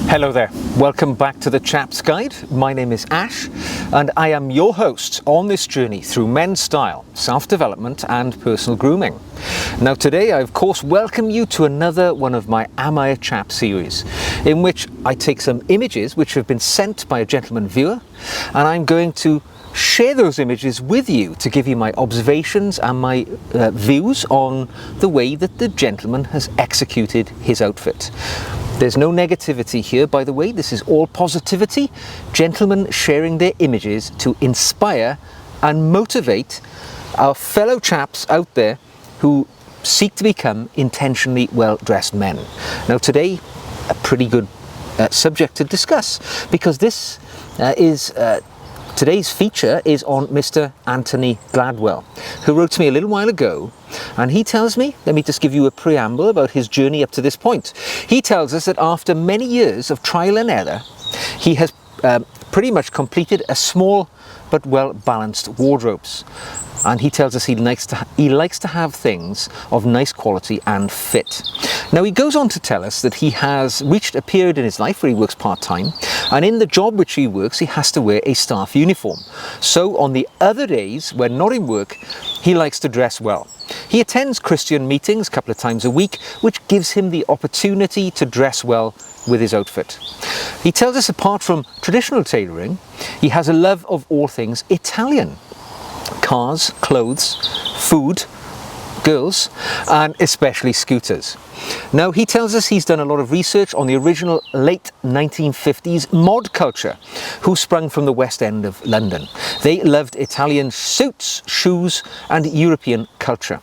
Hello there, welcome back to the Chap's Guide. My name is Ash and I am your host on this journey through men's style, self-development and personal grooming. Now today I of course welcome you to another one of my Am I a Chap series, in which I take some images which have been sent by a gentleman viewer and I'm going to share those images with you to give you my observations and my views on the way that the gentleman has executed his outfit. There's no negativity here, by the way, this is all positivity. Gentlemen sharing their images to inspire and motivate our fellow chaps out there who seek to become intentionally well-dressed men. Now today, a pretty good subject to discuss, because this today's feature is on Mr. Anthony Gladwell, who wrote to me a little while ago, and he tells me, let me just give you a preamble about his journey up to this point. He tells us that after many years of trial and error, he has pretty much completed a small but well-balanced wardrobes. And he tells us he likes to have things of nice quality and fit. Now he goes on to tell us that he has reached a period in his life where he works part-time, and in the job which he works he has to wear a staff uniform. So on the other days when not in work, he likes to dress well. He attends Christian meetings a couple of times a week, which gives him the opportunity to dress well with his outfit. He tells us apart from traditional tailoring, he has a love of all things Italian. Cars, clothes, food, girls, and especially scooters. Now he tells us he's done a lot of research on the original late 1950s mod culture, who sprung from the West End of London. They loved Italian suits, shoes, and European culture.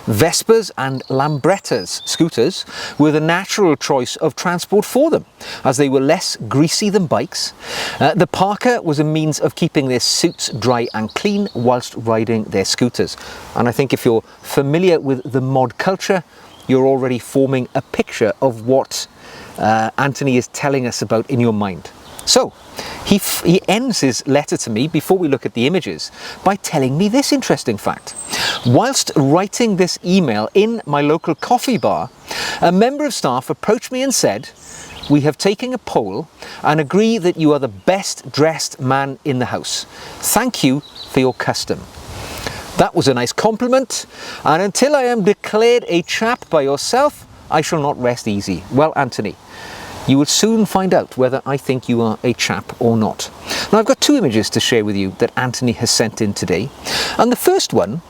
Vespas and Lambrettas scooters were the natural choice of transport for them, as they were less greasy than bikes. The parka was a means of keeping their suits dry and clean whilst riding their scooters. And I think if you're familiar with the mod culture, you're already forming a picture of what Anthony is telling us about in your mind. So he ends his letter to me, before we look at the images, by telling me this interesting fact. Whilst writing this email in my local coffee bar, a member of staff approached me and said, "We have taken a poll and agree that you are the best dressed man in the house. Thank you for your custom." That was a nice compliment, and until I am declared a chap by yourself, I shall not rest easy. Well, Anthony, you will soon find out whether I think you are a chap or not. Now I've got two images to share with you that Anthony has sent in today, and the first one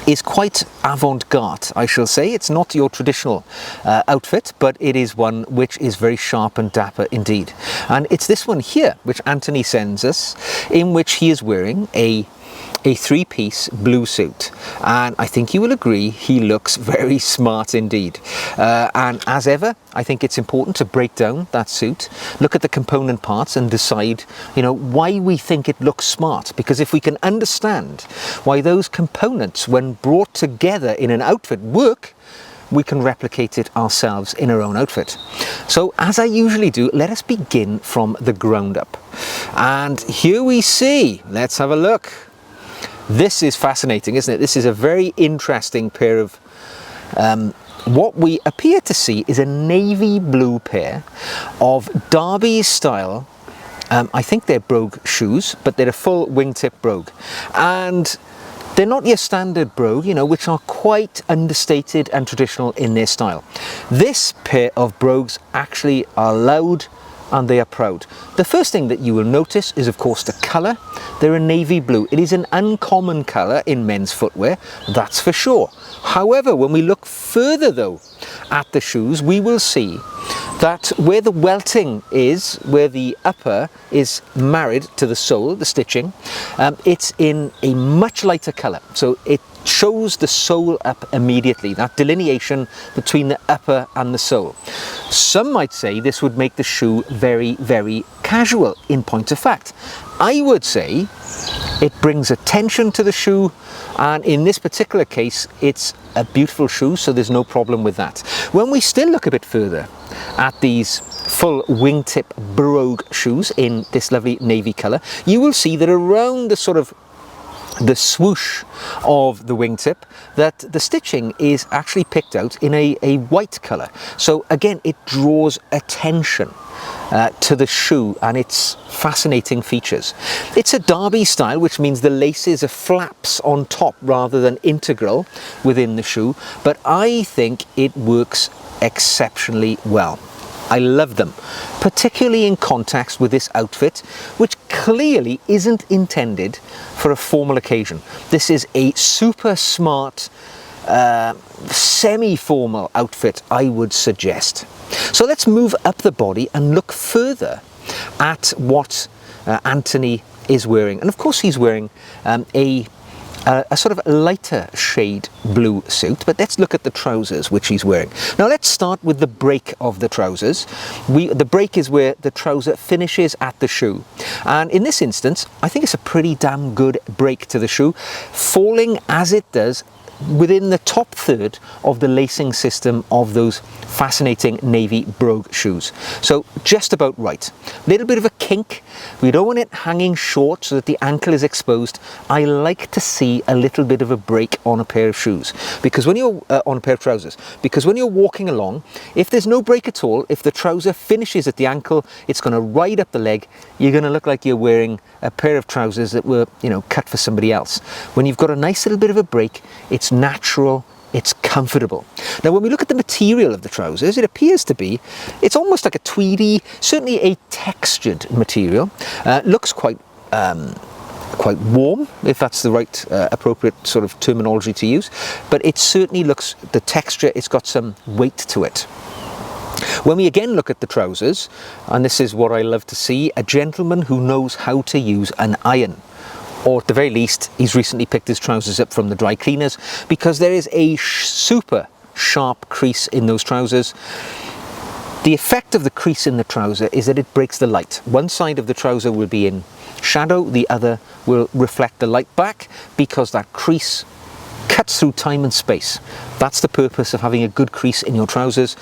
is quite avant-garde, I shall say. It's not your traditional outfit, but it is one which is very sharp and dapper indeed. And it's this one here, which Anthony sends us, in which he is wearing a three-piece blue suit, and I think you will agree he looks very smart indeed. And as ever, I think it's important to break down that suit, look at the component parts and decide, why we think it looks smart, because if we can understand why those components, when brought together in an outfit, work, we can replicate it ourselves in our own outfit. So as I usually do, let us begin from the ground up. And here we see, let's have a look. This is fascinating, isn't it? This is a very interesting pair of, what we appear to see is a navy blue pair of Derby style, I think they're brogue shoes, but they're a full wingtip brogue. And they're not your standard brogue, which are quite understated and traditional in their style. This pair of brogues actually are loud and they are proud. The first thing that you will notice is of course the colour. They're a navy blue. It is an uncommon colour in men's footwear, that's for sure. However, when we look further though at the shoes, we will see that where the welting is, where the upper is married to the sole, the stitching, it's in a much lighter colour. So it shows the sole up immediately, that delineation between the upper and the sole. Some might say this would make the shoe very, very casual in point of fact. I would say it brings attention to the shoe, and in this particular case it's a beautiful shoe, so there's no problem with that. When we still look a bit further at these full wingtip brogue shoes in this lovely navy colour, you will see that around the sort of the swoosh of the wingtip that the stitching is actually picked out in a white colour. So again, it draws attention to the shoe and its fascinating features. It's a derby style, which means the laces are flaps on top rather than integral within the shoe, but I think it works exceptionally well. I love them, particularly in context with this outfit, which clearly isn't intended for a formal occasion. This is a super smart, semi-formal outfit, I would suggest. So let's move up the body and look further at what Anthony is wearing. And of course he's wearing a sort of lighter shade blue suit, but let's look at the trousers which he's wearing. Now let's start with the break of the trousers. The break is where the trouser finishes at the shoe, and in this instance I think it's a pretty damn good break to the shoe, falling as it does within the top third of the lacing system of those fascinating navy brogue shoes. So just about right. Little bit of a kink. We don't want it hanging short so that the ankle is exposed. I like to see a little bit of a break on a pair of shoes, because when you're on a pair of trousers, because when you're walking along, if there's no break at all, if the trouser finishes at the ankle, it's going to ride up the leg. You're going to look like you're wearing a pair of trousers that were, you know, cut for somebody else. When you've got a nice little bit of a break, it's natural, it's comfortable. Now when we look at the material of the trousers, it appears to be, it's almost like a tweedy, certainly a textured material. Looks quite warm, if that's the right appropriate sort of terminology to use, but it certainly looks, the texture, it's got some weight to it. When we again look at the trousers, and this is what I love to see, a gentleman who knows how to use an iron. Or at the very least, he's recently picked his trousers up from the dry cleaners, because there is a super sharp crease in those trousers. The effect of the crease in the trouser is that it breaks the light. One side of the trouser will be in shadow, the other will reflect the light back, because that crease cuts through time and space. That's the purpose of having a good crease in your trousers,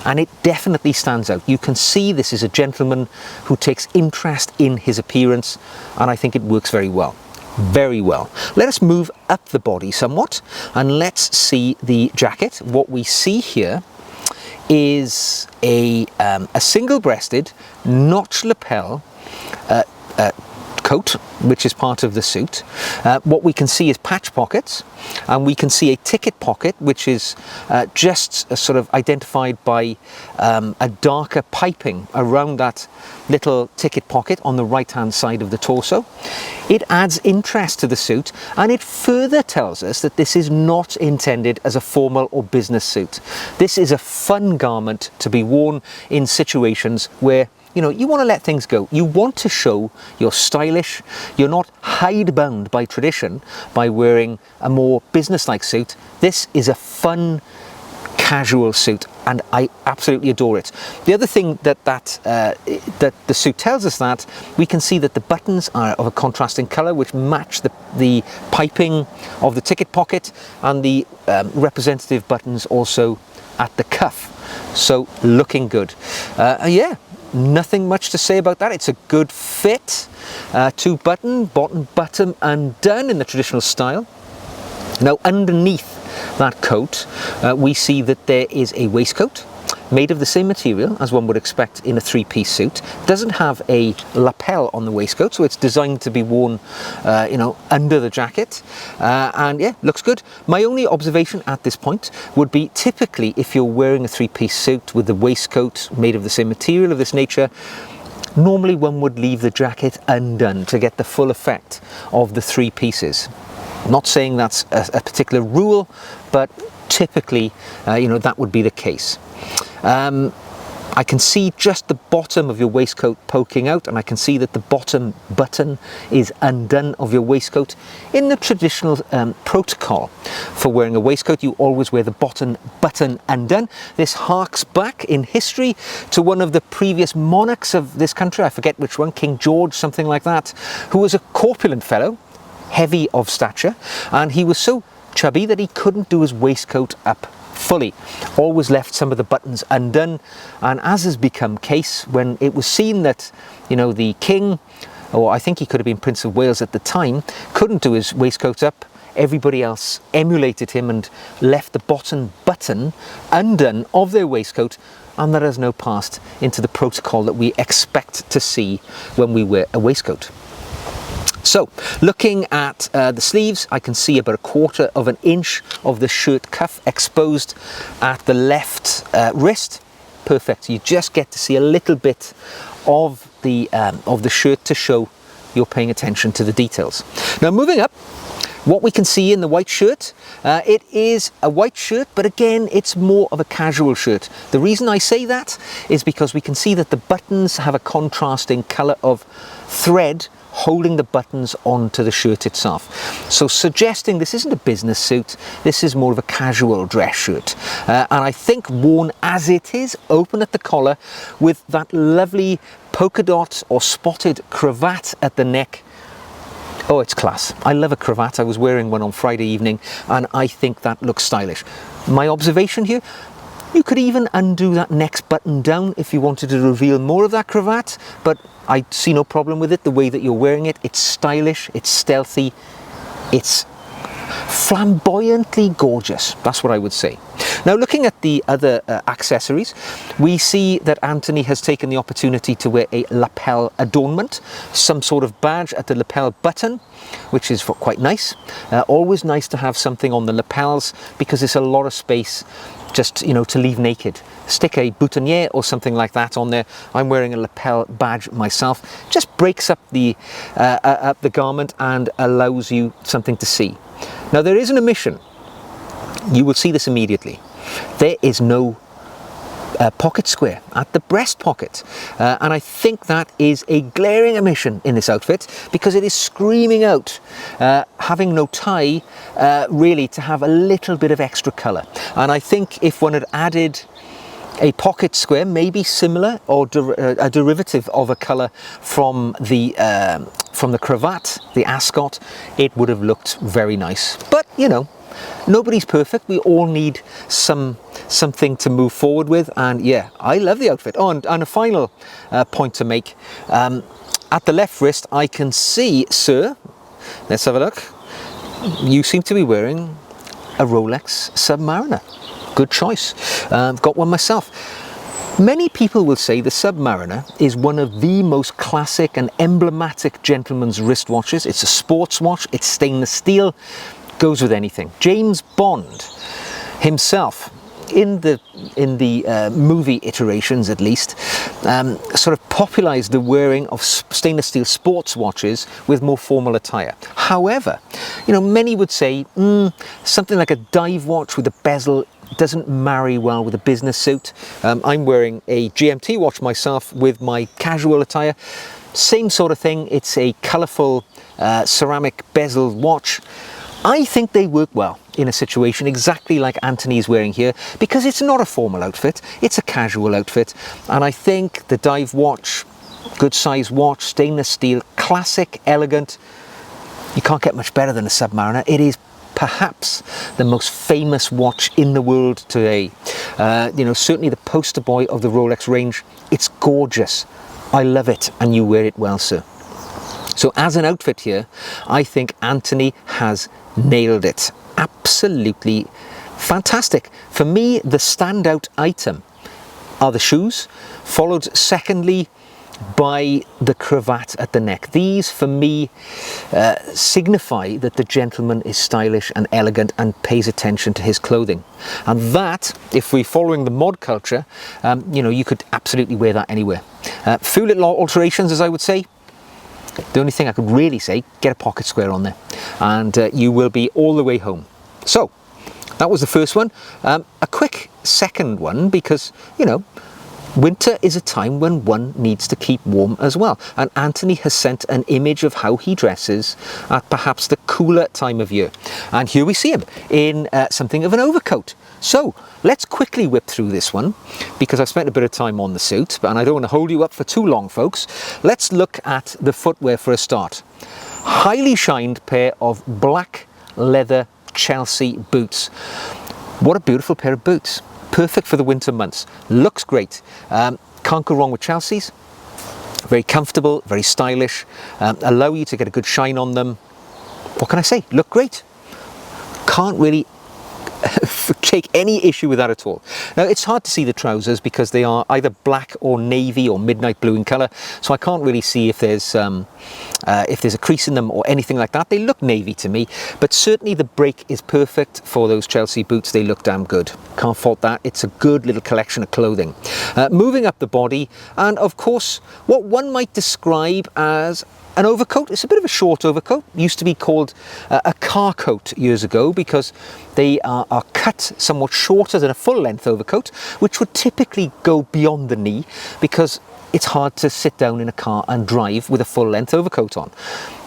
and it definitely stands out. You can see this is a gentleman who takes interest in his appearance, and I think it works very well. Very well. Let us move up the body somewhat and let's see the jacket. What we see here is a single-breasted notch lapel coat, which is part of the suit. What we can see is patch pockets, and we can see a ticket pocket, which is just sort of identified by a darker piping around that little ticket pocket on the right hand side of the torso. It adds interest to the suit, and it further tells us that this is not intended as a formal or business suit. This is a fun garment to be worn in situations where, you know, you want to let things go. You want to show you're stylish. You're not hidebound by tradition by wearing a more business-like suit. This is a fun, casual suit, and I absolutely adore it. The other thing that the suit tells us, that we can see that the buttons are of a contrasting colour, which match the piping of the ticket pocket, and the representative buttons also at the cuff. So looking good. Yeah. Nothing much to say about that. It's a good fit. Two button, bottom undone in the traditional style. Now underneath that coat, we see that there is a waistcoat made of the same material as one would expect in a three-piece suit. Doesn't have a lapel on the waistcoat, so it's designed to be worn, you know, under the jacket. And yeah, looks good. My only observation at this point would be, typically if you're wearing a three-piece suit with the waistcoat made of the same material of this nature, normally one would leave the jacket undone to get the full effect of the three pieces. Not saying that's a particular rule, but typically, you know, that would be the case. I can see just the bottom of your waistcoat poking out, and I can see that the bottom button is undone of your waistcoat. In the traditional protocol for wearing a waistcoat, you always wear the bottom button undone. This harks back in history to one of the previous monarchs of this country, I forget which one, King George, something like that, who was a corpulent fellow, heavy of stature, and he was so chubby that he couldn't do his waistcoat up fully, always left some of the buttons undone. And as has become case, when it was seen that, you know, the king or I think he could have been Prince of Wales at the time, couldn't do his waistcoat up. Everybody else emulated him and left the bottom button undone of their waistcoat, and that has now passed into the protocol that we expect to see when we wear a waistcoat. So, looking at the sleeves, I can see about 1/4 of an inch of the shirt cuff exposed at the left wrist. Perfect. You just get to see a little bit of the shirt to show you're paying attention to the details. Now, moving up, what we can see in the white shirt, it is a white shirt, but again, it's more of a casual shirt. The reason I say that is because we can see that the buttons have a contrasting colour of thread holding the buttons onto the shirt itself. So suggesting this isn't a business suit, this is more of a casual dress shirt. And I think worn as it is, open at the collar, with that lovely polka dot or spotted cravat at the neck. Oh, it's class. I love a cravat. I was wearing one on Friday evening and I think that looks stylish. My observation here, you could even undo that next button down if you wanted to reveal more of that cravat, but I see no problem with it the way that you're wearing it. It's stylish, it's stealthy, it's flamboyantly gorgeous. That's what I would say. Now, looking at the other accessories, we see that Anthony has taken the opportunity to wear a lapel adornment, some sort of badge at the lapel button, which is quite nice. Always nice to have something on the lapels because it's a lot of space just, you know, to leave naked. Stick a boutonniere or something like that on there. I'm wearing a lapel badge myself. Just breaks up the garment and allows you something to see. Now, there is an omission. You will see this immediately. There is no pocket square at the breast pocket, and I think that is a glaring omission in this outfit because it is screaming out having no tie, really, to have a little bit of extra colour. And I think if one had added a pocket square, maybe similar or a derivative of a colour from the cravat, the ascot, it would have looked very nice. But you know, nobody's perfect. We all need something to move forward with, and yeah, I love the outfit. Oh, and a final point to make. At the left wrist, I can see, sir, let's have a look. You seem to be wearing a Rolex Submariner. Good choice. I've got one myself. Many people will say the Submariner is one of the most classic and emblematic gentleman's wristwatches. It's a sports watch, it's stainless steel, goes with anything. James Bond himself, in the movie iterations at least, sort of popularized the wearing of stainless steel sports watches with more formal attire. However, you know, many would say something like a dive watch with a bezel doesn't marry well with a business suit. I'm wearing a GMT watch myself with my casual attire. Same sort of thing. It's a colourful ceramic bezel watch. I think they work well in a situation exactly like Anthony is wearing here, because it's not a formal outfit, it's a casual outfit. And I think the dive watch, good size watch, stainless steel, classic, elegant, you can't get much better than a Submariner. It is perhaps the most famous watch in the world today. You know, certainly the poster boy of the Rolex range. It's gorgeous. I love it, and you wear it well, sir. So as an outfit here, I think Anthony has nailed it. Absolutely fantastic. For me, the standout item are the shoes, followed secondly by the cravat at the neck. These, for me, signify that the gentleman is stylish and elegant and pays attention to his clothing. And that, if we're following the mod culture, you know, you could absolutely wear that anywhere. Few little alterations, as I would say. The only thing I could really say, get a pocket square on there, and you will be all the way home. So, that was the first one. A quick second one, because, you know, winter is a time when one needs to keep warm as well. And Anthony has sent an image of how he dresses at perhaps the cooler time of year. And here we see him in something of an overcoat. So let's quickly whip through this one, because I've spent a bit of time on the suit, and I don't want to hold you up for too long, folks. Let's look at the footwear for a start. Highly shined pair of black leather Chelsea boots. What a beautiful pair of boots. Perfect for the winter months. Looks great. Can't go wrong with Chelsea's. Very comfortable, very stylish, allow you to get a good shine on them. What can I say? Look great. Can't really take any issue with that at all. Now it's hard to see the trousers because they are either black or navy or midnight blue in colour, so I can't really see if there's a crease in them or anything like that. They look navy to me, but certainly the break is perfect for those Chelsea boots. They look damn good. Can't fault that. It's a good little collection of clothing. Moving up the body, and of course what one might describe as an overcoat. It's a bit of a short overcoat. It used to be called a car coat years ago because they are cut somewhat shorter than a full-length overcoat, which would typically go beyond the knee because it's hard to sit down in a car and drive with a full-length overcoat on.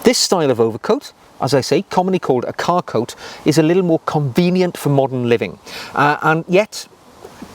This style of overcoat, as I say, commonly called a car coat, is a little more convenient for modern living, and yet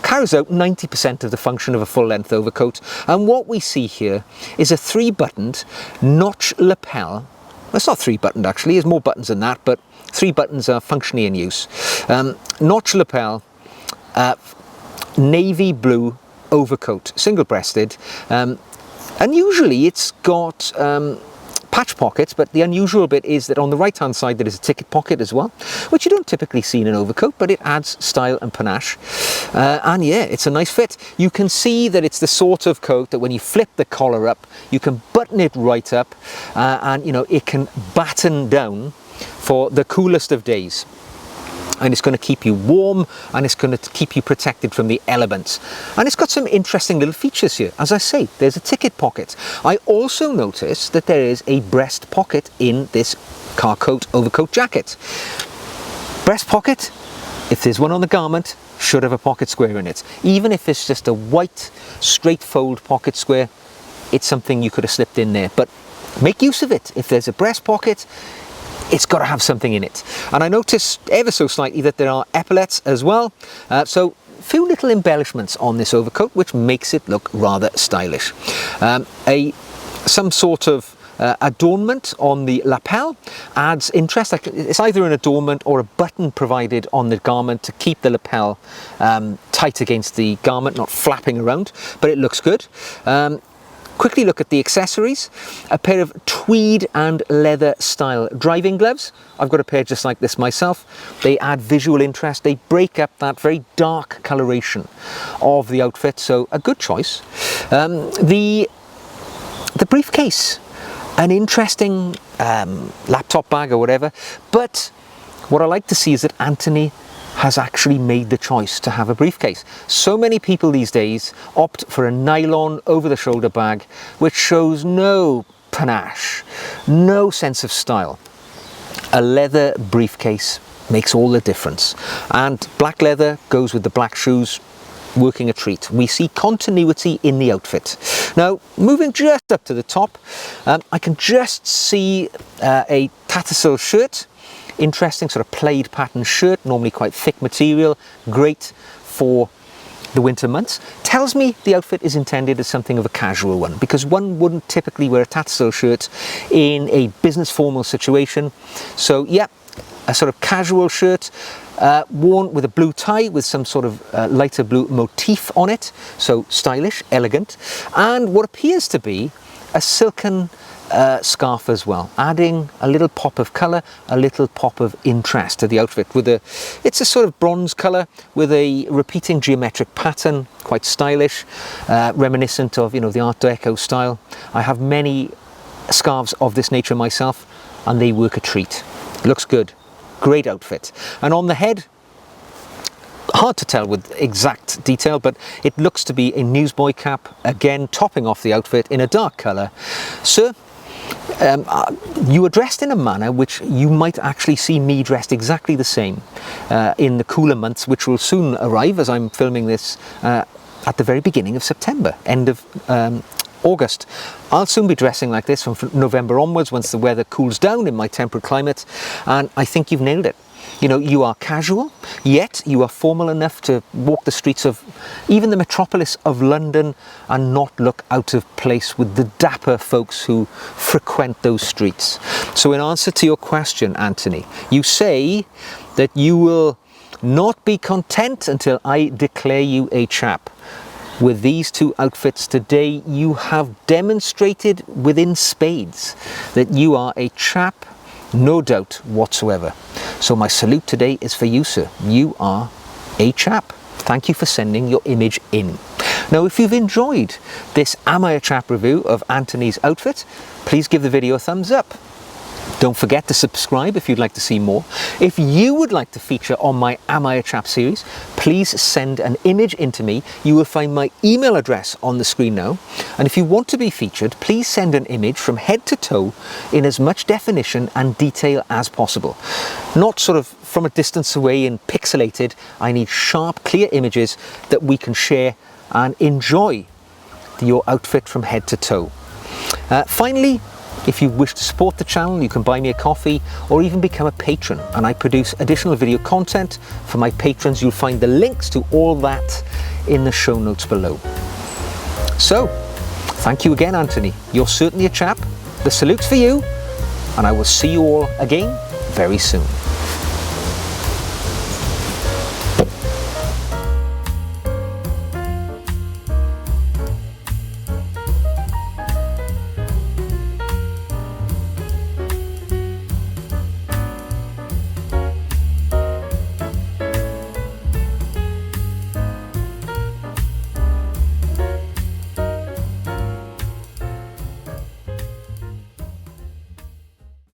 carries out 90% of the function of a full-length overcoat. And what we see here is a 3-buttoned notch lapel. Well, it's not 3-buttoned actually, there's more buttons than that, but 3 buttons are functionally in use. Notch lapel, navy blue overcoat, single-breasted, and usually it's got patch pockets, but the unusual bit is that on the right hand side there is a ticket pocket as well, which you don't typically see in an overcoat, but it adds style and panache. And yeah, it's a nice fit. You can see that it's the sort of coat that when you flip the collar up, you can button it right up, and you know, it can batten down for the coolest of days. And it's going to keep you warm, and it's going to keep you protected from the elements. And it's got some interesting little features here. As I say, there's a ticket pocket. I also noticed that there is a breast pocket in this car coat overcoat jacket. Breast pocket, if there's one on the garment, should have a pocket square in it. Even if it's just a white straight fold pocket square, it's something you could have slipped in there. But make use of it. If there's a breast pocket, it's got to have something in it. And I noticed ever so slightly that there are epaulets as well. So a few little embellishments on this overcoat, which makes it look rather stylish. Some sort of adornment on the lapel adds interest. It's either an adornment or a button provided on the garment to keep the lapel tight against the garment, not flapping around, but it looks good. Quickly look at the accessories. A pair of tweed and leather style driving gloves. I've got a pair just like this myself. They add visual interest. They break up that very dark coloration of the outfit, so a good choice. The briefcase, an interesting laptop bag or whatever, but what I like to see is that Anthony has actually made the choice to have a briefcase. So many people these days opt for a nylon over-the-shoulder bag, which shows no panache, no sense of style. A leather briefcase makes all the difference. And black leather goes with the black shoes, working a treat. We see continuity in the outfit. Now, moving just up to the top, I can just see a Tattersall shirt. Interesting sort of plaid pattern shirt, normally quite thick material, great for the winter months. Tells me the outfit is intended as something of a casual one, because one wouldn't typically wear a Tattersall shirt in a business formal situation. So yeah, a sort of casual shirt, worn with a blue tie with some sort of lighter blue motif on it. So stylish, elegant, and what appears to be a silken scarf as well, adding a little pop of colour, a little pop of interest to the outfit. It's a sort of bronze colour with a repeating geometric pattern, quite stylish, reminiscent of, you know, the Art Deco style. I have many scarves of this nature myself, and they work a treat. Looks good, great outfit. And on the head, hard to tell with exact detail, but it looks to be a newsboy cap, again topping off the outfit in a dark colour. Sir, you are dressed in a manner which you might actually see me dressed exactly the same in the cooler months, which will soon arrive as I'm filming this at the very beginning of September, end of August. I'll soon be dressing like this from November onwards, once the weather cools down in my temperate climate, and I think you've nailed it. You know, you are casual, yet you are formal enough to walk the streets of even the metropolis of London and not look out of place with the dapper folks who frequent those streets. So in answer to your question, Anthony, you say that you will not be content until I declare you a chap. with these two outfits today, you have demonstrated within spades that you are a chap, no doubt whatsoever. So my salute today is for you, sir. You are a chap. Thank you for sending your image in. Now, if you've enjoyed this Am I a Chap review of Anthony's outfit, please give the video a thumbs up. Don't forget to subscribe if you'd like to see more. If you would like to feature on my Am I a Chap series, please send an image in to me. You will find my email address on the screen now. And if you want to be featured, please send an image from head to toe in as much definition and detail as possible. Not sort of from a distance away and pixelated. I need sharp, clear images that we can share and enjoy your outfit from head to toe. Finally, if you wish to support the channel, you can buy me a coffee or even become a patron, and I produce additional video content for my patrons. You'll find the links to all that in the show notes below. So, thank you again, Anthony. You're certainly a chap. The salute's for you, and I will see you all again very soon.